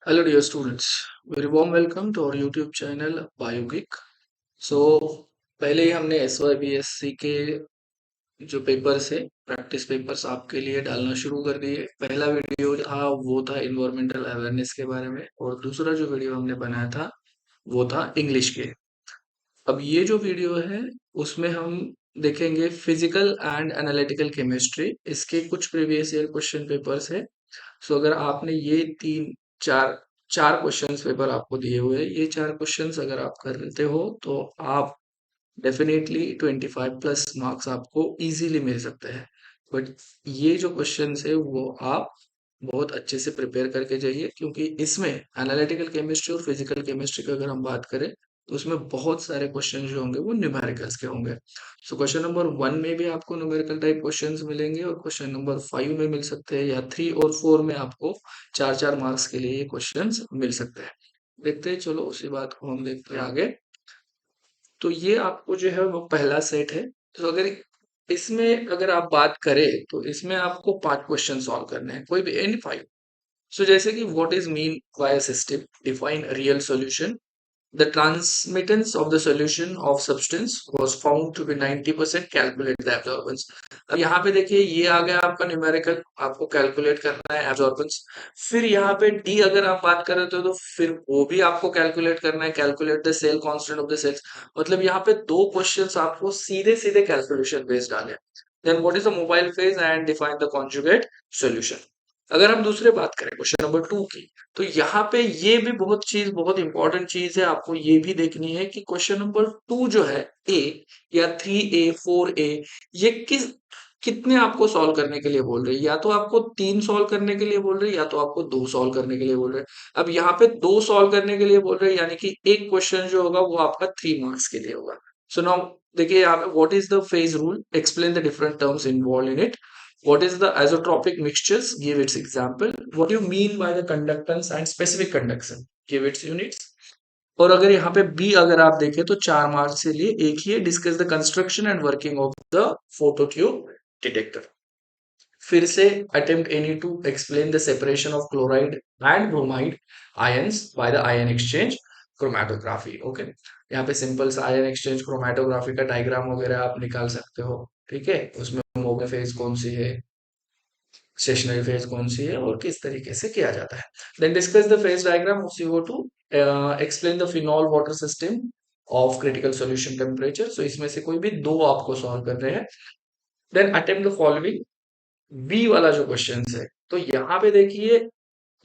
Hello, dear students. Very warm welcome to our YouTube channel BioGeek. So, पहले ही हमने SYBSC के जो papers है प्रैक्टिस पेपर्स आपके लिए डालना शुरू कर दिए। पहला वीडियो था वो था इन्वायरमेंटल अवेयरनेस के बारे में और दूसरा जो वीडियो हमने बनाया था वो था इंग्लिश के। अब ये जो वीडियो है उसमें हम देखेंगे फिजिकल एंड एनालिटिकल केमिस्ट्री। इसके कुछ प्रीवियस ईयर क्वेश्चन पेपर्स है। सो अगर आपने ये तीन चार चार क्वेश्चंस पेपर आपको दिए हुए हैं, ये चार क्वेश्चंस अगर आप कर लेते हो तो आप डेफिनेटली 25 प्लस मार्क्स आपको इजीली मिल सकते हैं। बट ये जो क्वेश्चंस है वो आप बहुत अच्छे से प्रिपेयर करके जाइए, क्योंकि इसमें एनालिटिकल केमिस्ट्री और फिजिकल केमिस्ट्री की अगर हम बात करें तो उसमें बहुत सारे क्वेश्चन जो होंगे वो न्यूमेरिकल्स के होंगे। सो क्वेश्चन नंबर 1 में भी आपको न्यूमेरिकल टाइप क्वेश्चंस मिलेंगे और क्वेश्चन नंबर 5 में मिल सकते हैं, या 3 और 4 में आपको चार चार मार्क्स के लिए ये क्वेश्चंस मिल सकते हैं। देखते हैं, चलो उसी बात को हम देखते हैं आगे। तो ये आपको जो है वो पहला सेट है। तो अगर इसमें अगर आप बात करें तो इसमें आपको 5 क्वेश्चन सॉल्व करने हैं, कोई भी एनी 5। सो जैसे कि what is mean by a system, define real solution, the transmittance of the solution of substance was found to be 90%, calculate the absorbance। अब यहाँ पे देखिए ये आ गया आपका न्यूमेरिकल, आपको कैलकुलेट करना है एब्जॉर्बेंस। फिर यहाँ पे डी अगर आप बात कर रहे हो तो फिर वो भी आपको कैलकुलेट करना है, calculate the cell constant of the cells. मतलब यहाँ पे दो क्वेश्चंस आपको सीधे सीधे कैलकुलेशन बेस्ड आ गए। Then what is the mobile phase and define the conjugate solution. अगर हम दूसरे बात करें क्वेश्चन नंबर 2 की, तो यहाँ पे ये भी बहुत इंपॉर्टेंट चीज है, आपको ये भी देखनी है कि क्वेश्चन नंबर 2 जो है ए या 3A 4A, ये कितने आपको सॉल्व करने के लिए बोल रहे हैं। या तो आपको 3 सॉल्व करने के लिए बोल रहे हैं या तो आपको 2 सॉल्व करने के लिए बोल रहे हैं। अब यहाँ पे 2 सॉल्व करने के लिए बोल रहे हैं, यानी कि एक क्वेश्चन जो होगा वो आपका 3 मार्क्स के लिए होगा। सो नाउ देखिए यहाँ पे what is the phase rule, explain the different terms involve in it. What is the isotropic mixtures? Give its example. What do you mean by the conductance and specific conduction? Give its units. और अगर यहाँ पे B अगर आप देखें तो 4 marks के लिए एक ही है, discuss the construction and working of the phototube detector. फिर से attempt any two explain the separation of chloride and bromide ions by the ion exchange chromatography. Okay, यहाँ पे सिंपल सा आयन एक्सचेंज क्रोमेटोग्राफी का डायग्राम वगैरह आप निकाल सकते हो। ठीक है, उसमें मोबे फेज कौन सी है, स्टेशनरी फेज कौन सी है और किस तरीके से किया जाता है। Then discuss the phase diagram of CO2, explain the phenol water system of critical solution temperature. So इसमें से कोई भी दो आपको सॉल्व करने हैं। Then attempt the following, B वाला जो क्वेश्चन है, तो यहाँ पे देखिए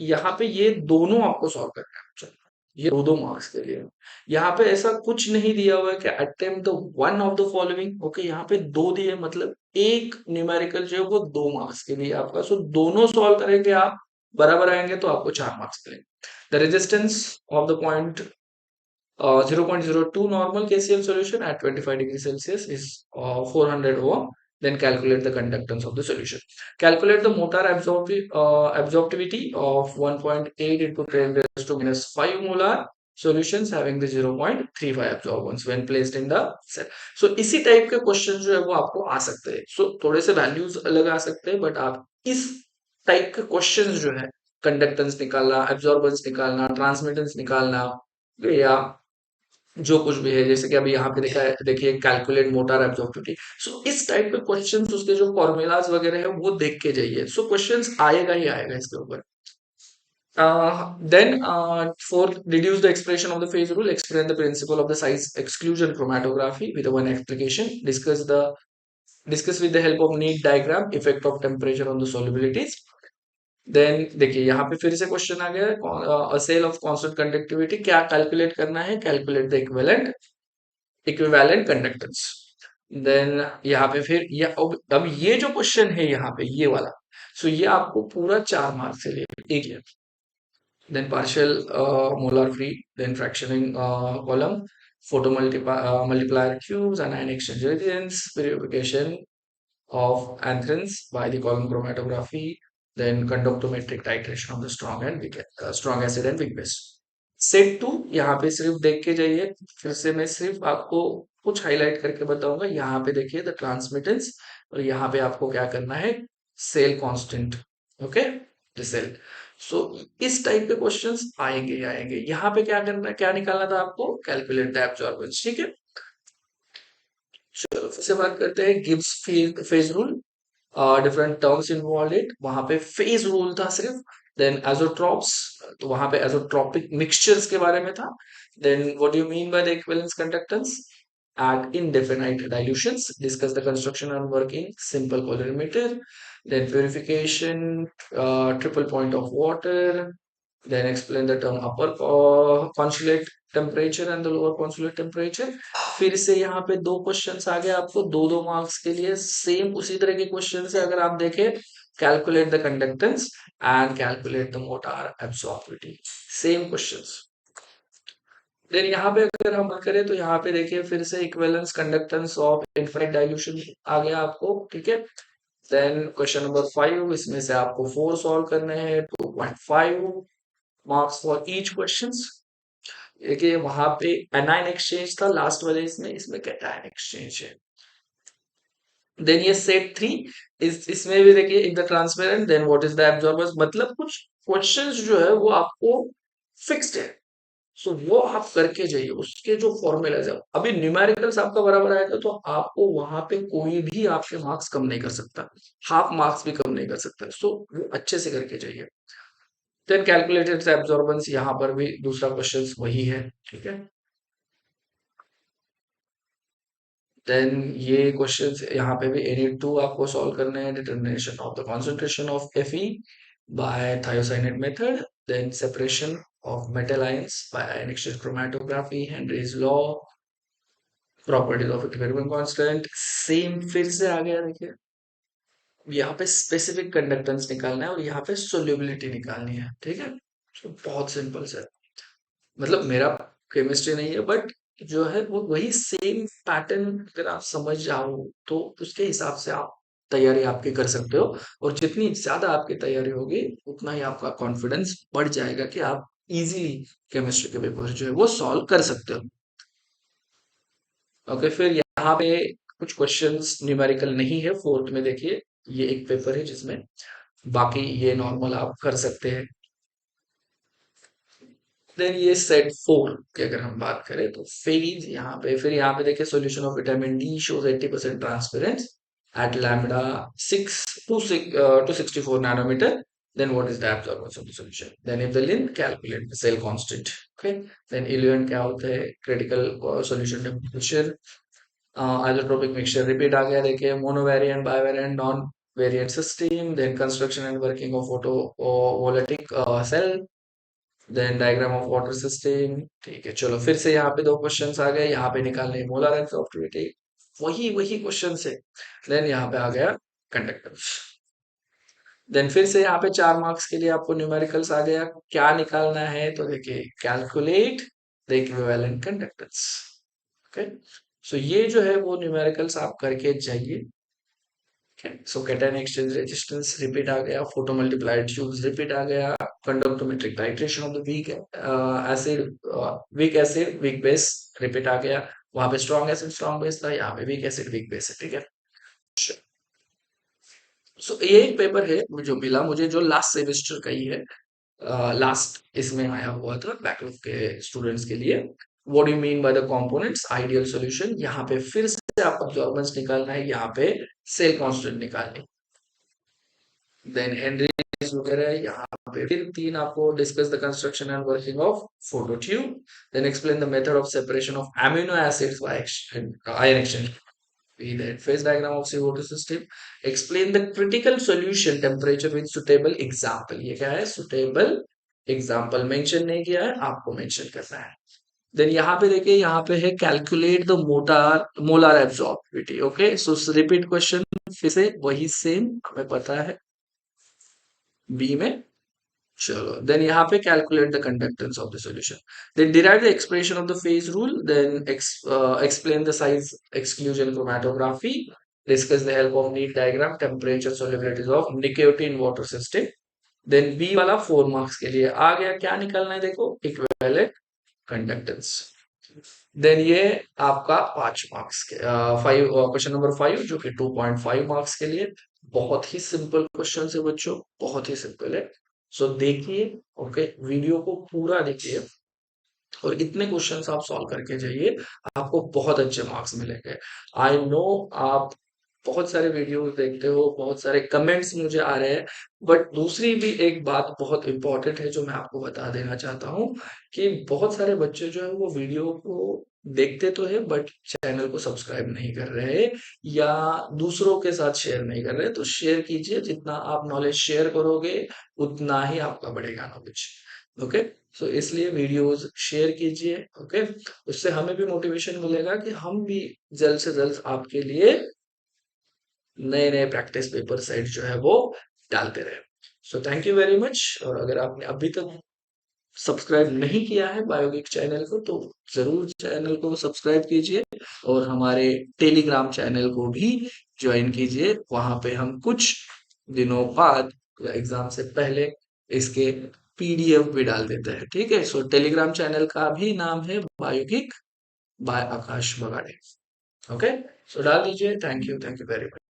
यहाँ पे ये दोनों आपको सॉल्व करना है। चलो, ये दो दो मार्क्स के लिए यहाँ पे ऐसा कुछ नहीं दिया हुआ है कि attempt the one of the following. Okay, यहाँ पे दो दिए, मतलब एक न्यूमेरिकल जो है वो 2 मार्क्स के लिए आपका। सो दोनों सॉल्व करेंगे आप, बराबर आएंगे तो आपको 4 मार्क्स मिलेंगे। The resistance of the point 0.02 normal KCl solution at 25 degree Celsius is 400 ohm. Then calculate the conductance of the solution. Calculate the motor absorptivity of 1.8 into 10 raised to minus 5 molar solutions having the 0.35 absorbance when placed in the cell. So इसी type के question जो है वो आपको आ सकते हैं। So थोड़े से वैल्यूज अलग आ सकते हैं, बट आप इस टाइप के क्वेश्चन जो है, कंडक्टेंस निकालना, एब्जॉर्बेंस निकालना, ट्रांसमिटेंस निकालना, या जो कुछ भी है, जैसे कि अभी यहाँ पे देखा है, देखिए कैलकुलेट मोटर एब्जॉर्प्टिविटी। सो इस टाइप के क्वेश्चंस, उसके जो फॉर्मूलाज वगैरह है वो देख के जाइए। सो क्वेश्चंस आएगा ही आएगा इसके ऊपर। Then for reduce the expression of the phase rule, explain the principle of the size exclusion chromatography with one application. Discuss with the help of neat diagram effect of temperature on the solubilities. Then देखिए यहाँ पे फिर से question आ गया, cell of constant conductivity क्या calculate करना है, calculate the equivalent conductance. Then यहाँ पे फिर अब ये जो क्वेश्चन है यहाँ पे ये वाला, सो ये आपको पूरा 4 मार्क्स से ले एक है। Then partial molar free, then fractionating column, photomultiplier tubes, anion exchange resins, purification of anthrax by the column chromatography, then conductometric titration of the strong acid and weak base। Set two यहाँ पे सिर्फ देख के जाइए, फिर से मैं सिर्फ आपको कुछ हाईलाइट करके बताऊंगा। यहाँ पे देखिए द ट्रांसमिटेंस, और यहाँ पे आपको क्या करना है, cell constant. Okay, the cell. So इस टाइप के क्वेश्चंस आएंगे ही आएंगे। यहाँ पे क्या करना है, क्या निकालना था आपको, कैलकुलेट द एब्जॉर्बेंस। ठीक है, चलो फिर से बात करते हैं Gibbs phase rule. Different terms involve it, वहां पे फेज रूल था सिर्फ। देन एजोट्रॉप्स, तो वहां पे एजोट्रॉपिक मिक्सचर्स के बारे में था। Then what do you mean by the equivalence conductance at indefinite dilutions, discuss the construction and working simple colorimeter, then purification, triple point of water, then explain the term upper consulate temperature and the lower consulate temperature। फिर से यहाँ पे दो questions आ गए आपको, दो दो marks के लिए, सेम उसी तरह के क्वेश्चन है। अगर आप देखें, calculate the conductance and calculate the molar absorptivity, same questions. Then यहाँ पे अगर हम बात करें तो यहाँ पे देखिए फिर से equivalence conductance of infinite dilution आ गया आपको। ठीक है, देन क्वेश्चन नंबर 5, इसमें से आपको 4 सॉल्व करने हैं, 2.5 मार्क्स फॉर ईच क्वेश्चंस। देखिए वहां पे एनाइन एक्सचेंज था लास्ट वाले, इसमें इसमें कैटायन एक्सचेंज है। देन ये सेट 3, इसमें भी देखिए in the transparent, then what is the absorbers, मतलब कुछ क्वेश्चंस जो है वो आपको फिक्स्ड है। सो वो आप करके जाइए, उसके जो फॉर्मूलाज है। अभी न्यूमेरिकल्स आपका बराबर आएगा तो आपको वहां पे कोई भी आपके मार्क्स कम नहीं कर सकता, हाफ मार्क्स भी कम नहीं कर सकता। सो वो अच्छे से करके जाइए। देन कैलकुलेटेड एब्जॉर्बेंस, यहाँ पर भी दूसरा क्वेश्चन वही है। ठीक है, देन ये क्वेश्चंस यहाँ पे भी एनी टू आपको सॉल्व करने हैं। Determination of the concentration of Fe by thiocyanate method, then separation of metal ions by ion exchange chromatography, Henry's law, properties of equilibrium constant. Same फिर से आ गया, देखिए यहाँ पे स्पेसिफिक कंडक्टेंस निकालना है और यहाँ पे सोल्यूबिलिटी निकालनी है। ठीक है, तो बहुत सिंपल से, मतलब मेरा केमिस्ट्री नहीं है बट जो है वो वही सेम पैटर्न अगर आप समझ जाओ तो उसके हिसाब से आप तैयारी आपकी कर सकते हो। और जितनी ज्यादा आपकी तैयारी होगी उतना ही आपका कॉन्फिडेंस बढ़ जाएगा कि आप इजीली केमिस्ट्री के पेपर जो है वो सॉल्व कर सकते हो। ओके, फिर यहाँ पे कुछ क्वेश्चंस न्यूमेरिकल नहीं है फोर्थ में, देखिए ये एक पेपर है जिसमें, बाकी ये नॉर्मल आप कर सकते हैं। देन ये सेट 4 की अगर हम बात करें तो फेज, यहाँ पे फिर यहाँ पे देखिए solution of vitamin D shows 80% transparence at lambda 6 to 6 264 nanometer. Then what is the absorbance of the solution? Then if the length, calculate the cell constant. Okay, then eluent क्या होता है, critical solution temperature, isotropic mixture repeat आ गया, देखिए monovariant, bivariant, non variant system, then construction and working of photovoltaic cell, then diagram of water system. ठीक है, चलो फिर से यहाँ पे दो क्वेश्चंस आ गए, यहाँ पे निकालने मोलर एब्सॉर्बिविटी, वही वही क्वेश्चन है। देन यहाँ पे आ गया कंडक्टेंस। देन फिर से यहाँ पे 4 मार्क्स के लिए आपको न्यूमेरिकल्स आ गया, क्या निकालना है तो देखिए calculate the equivalent conductance. Okay, so ये जो है वो न्यूमेरिकल्स आप करके जाइए। So cation exchange resistance repeat आ गया, फोटो मल्टीप्लाइड ट्यूब्स रिपीट आ गया, conductometric titration of the weak acid weak base repeat आ गया। वहां पे स्ट्रॉन्ग एसिड स्ट्रॉन्ग बेस था, यहाँ पे वीक एसिड वीक बेस है। ठीक है, सो ये एक पेपर है जो मिला मुझे, जो लास्ट सेमेस्टर का ही है, लास्ट इसमें आया हुआ था बैकलॉग के स्टूडेंट्स के लिए। What do you mean by the components, ideal solution, यहाँ पे फिर से आपको अब्जॉर्बेंस निकालना है, यहाँ पे सेल कांस्टेंट निकालनी, देन हेनरीज वगैरह यहाँ पे। फिर 3 आपको discuss the construction and working of photo tube, then explain the method of separation of amino acids by ion exchange, then phase diagram of CO2 system, explain the critical solution temperature with suitable example। ये क्या है, suitable example mention नहीं किया है, आपको mention करना है। Then यहाँ पे देखिए, यहाँ पे है calculate the molar absorptivity. Okay, so repeat question फिर से वही सेम हमें पता है बी में। चलो, देन यहाँ पे calculate the conductance of the solution, then derive the expression of the phase rule, then explain the size exclusion chromatography, discuss the help of neat diagram, temperature solubilities of nicotine water system. Then B वाला 4 marks के लिए आ गया, क्या निकालना है देखो, equivalent conductance. Then ये आपका 5 मार्क्स के 5 क्वेश्चन नंबर 5 जो कि 2.5 मार्क्स के लिए, बहुत ही सिंपल क्वेश्चन है बच्चों, बहुत ही सिंपल है। सो देखिए, ओके, वीडियो को पूरा देखिए और इतने क्वेश्चंस आप सॉल्व करके जाइए, आपको बहुत अच्छे मार्क्स मिलेंगे। आई नो आप बहुत सारे वीडियोस देखते हो, बहुत सारे कमेंट्स मुझे आ रहे हैं, बट दूसरी भी एक बात बहुत इंपॉर्टेंट है जो मैं आपको बता देना चाहता हूँ कि बहुत सारे बच्चे जो है वो वीडियो को देखते तो है बट चैनल को सब्सक्राइब नहीं कर रहे या दूसरों के साथ शेयर नहीं कर रहे। तो शेयर कीजिए, जितना आप नॉलेज शेयर करोगे उतना ही आपका बढ़ेगा नॉलेज। ओके, सो इसलिए वीडियोस शेयर कीजिए। ओके, उससे हमें भी मोटिवेशन मिलेगा कि हम भी जल्द से जल्द आपके लिए नए नए प्रैक्टिस पेपर सेट जो है वो डालते रहे। So thank you very much. और अगर आपने अभी तक सब्सक्राइब नहीं किया है बायोगिक चैनल को तो जरूर चैनल को सब्सक्राइब कीजिए और हमारे टेलीग्राम चैनल को भी ज्वाइन कीजिए। वहां पे हम कुछ दिनों बाद या एग्जाम से पहले इसके पीडीएफ भी डाल देते हैं। ठीक है, सो टेलीग्राम चैनल का भी नाम है बायोगिक बाय आकाश बगाड़े। ओके, सो डाल दीजिए। Thank you very much.